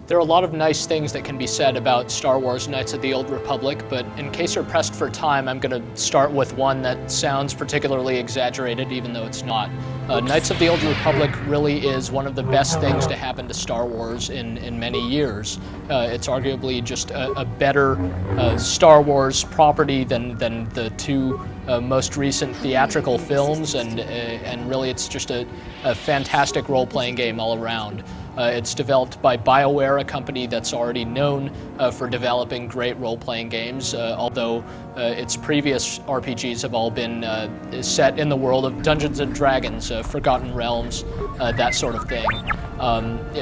There are a lot of nice things that can be said about Star Wars Knights of the Old Republic, but in case you're pressed for time, I'm going to start with one that sounds particularly exaggerated, even though it's not. Knights of the Old Republic really is one of the best things to happen to Star Wars in many years. It's arguably just a better Star Wars property than the two most recent theatrical films, and really it's just a fantastic role-playing game all around. It's developed by BioWare, a company that's already known for developing great role-playing games, although its previous RPGs have all been set in the world of Dungeons & Dragons, Forgotten Realms, that sort of thing.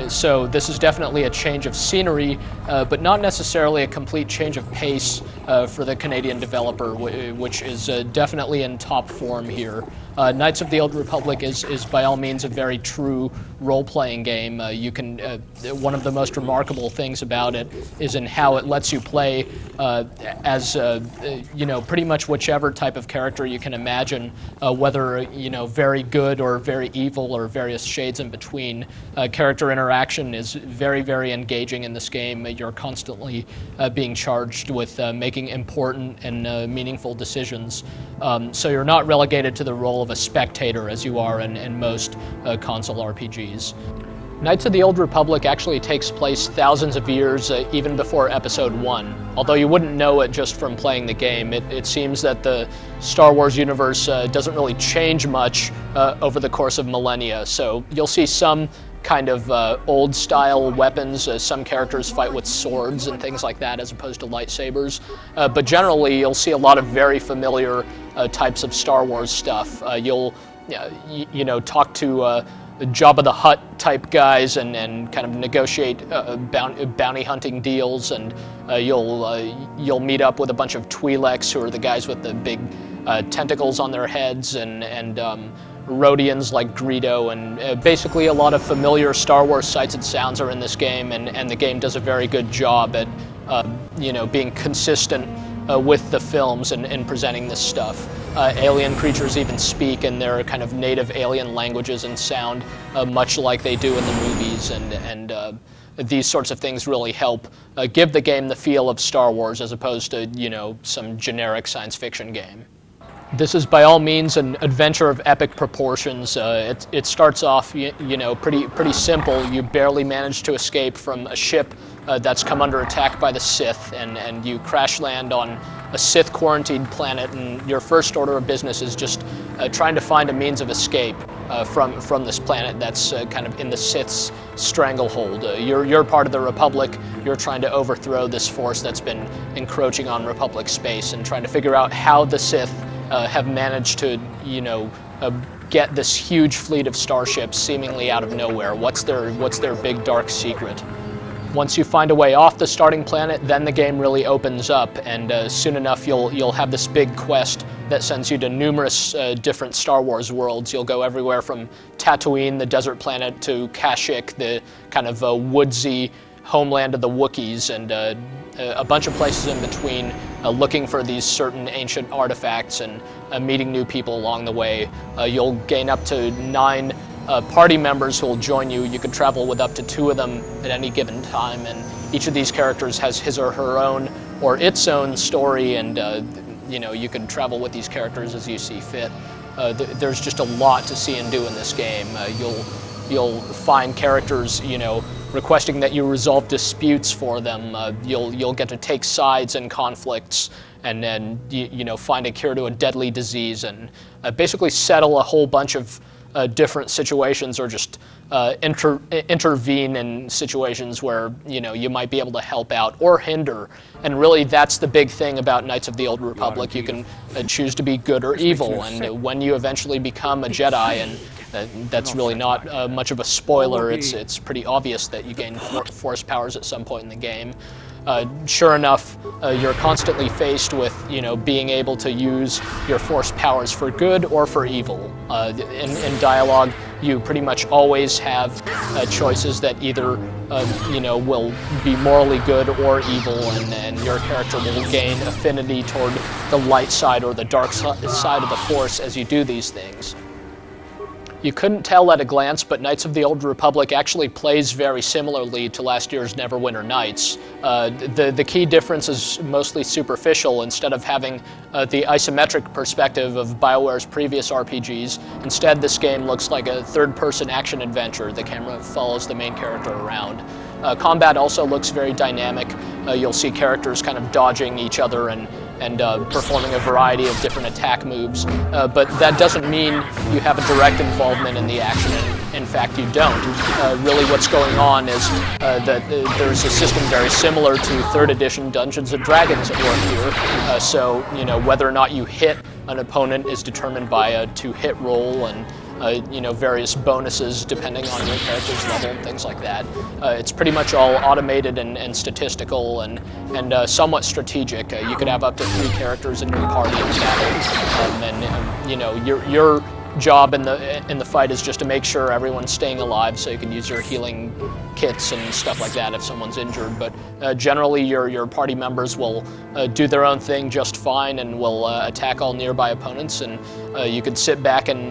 So this is definitely a change of scenery, but not necessarily a complete change of pace for the Canadian developer, which is definitely in top form here. Knights of the Old Republic is by all means a very true role-playing game. You can one of the most remarkable things about it is in how it lets you play as pretty much whichever type of character you can imagine, whether very good or very evil or various shades in between. Character interaction is very, very engaging in this game. You're constantly being charged with making important and meaningful decisions. So you're not relegated to the role of a spectator as you are in most console RPGs. Knights of the Old Republic actually takes place thousands of years even before Episode 1. Although you wouldn't know it just from playing the game, it seems that the Star Wars universe doesn't really change much over the course of millennia. So you'll see some kind of old-style weapons. Some characters fight with swords and things like that as opposed to lightsabers. But generally, you'll see a lot of very familiar types of Star Wars stuff. You'll talk to Jabba the Hutt type guys and kind of negotiate bounty hunting deals, and you'll meet up with a bunch of Twi'leks, who are the guys with the big tentacles on their heads, and Rhodians like Greedo, and basically a lot of familiar Star Wars sights and sounds are in this game, and the game does a very good job at being consistent with the films and presenting this stuff. Alien creatures even speak in their kind of native alien languages and sound much like they do in the movies, and these sorts of things really help give the game the feel of Star Wars as opposed to some generic science fiction game. This is by all means an adventure of epic proportions. It starts off pretty simple. You barely manage to escape from a ship that's come under attack by the Sith, and you crash land on a Sith quarantined planet, and your first order of business is just trying to find a means of escape from this planet that's kind of in the Sith's stranglehold. You're part of the Republic. You're trying to overthrow this force that's been encroaching on Republic space, and trying to figure out how the Sith have managed to get this huge fleet of starships seemingly out of nowhere. What's their big dark secret? Once you find a way off the starting planet, then the game really opens up, and soon enough you'll have this big quest that sends you to numerous different Star Wars worlds. You'll go everywhere from Tatooine, the desert planet, to Kashyyyk, the kind of woodsy homeland of the Wookiees, and a bunch of places in between, looking for these certain ancient artifacts and meeting new people along the way. You'll gain up to 9 party members who will join you. You can travel with up to 2 of them at any given time, and each of these characters has his or her own or its own story, and you can travel with these characters as you see fit. There's just a lot to see and do in this game. You'll find characters requesting that you resolve disputes for them. You'll get to take sides in conflicts, and then find a cure to a deadly disease, and basically settle a whole bunch of different situations, or just intervene in situations where you might be able to help out or hinder. And really, that's the big thing about Knights of the Old Republic. You can choose to be good or evil, and when you eventually become a Jedi, and that's really not much of a spoiler. It's pretty obvious that you gain force powers at some point in the game. Sure enough, you're constantly faced with being able to use your force powers for good or for evil. In dialogue, you pretty much always have choices that either will be morally good or evil, and your character will gain affinity toward the light side or the dark side of the force as you do these things. You couldn't tell at a glance, but Knights of the Old Republic actually plays very similarly to last year's Neverwinter Nights. The key difference is mostly superficial. Instead of having the isometric perspective of BioWare's previous RPGs, instead this game looks like a third-person action-adventure. The camera follows the main character around. Combat also looks very dynamic. You'll see characters kind of dodging each other and performing a variety of different attack moves, but that doesn't mean you have a direct involvement in the action. In fact, you don't. Really what's going on is that there's a system very similar to 3rd edition Dungeons & Dragons at work here. So, you know, whether or not you hit an opponent is determined by a to-hit roll and you know, various bonuses depending on your character's level and things like that. It's pretty much all automated and statistical and somewhat strategic. You could have up to 3 characters in your party in battle, and you know, your job in the fight is just to make sure everyone's staying alive, so you can use your healing kits and stuff like that if someone's injured. But generally, your party members will do their own thing just fine and will attack all nearby opponents, and you could sit back and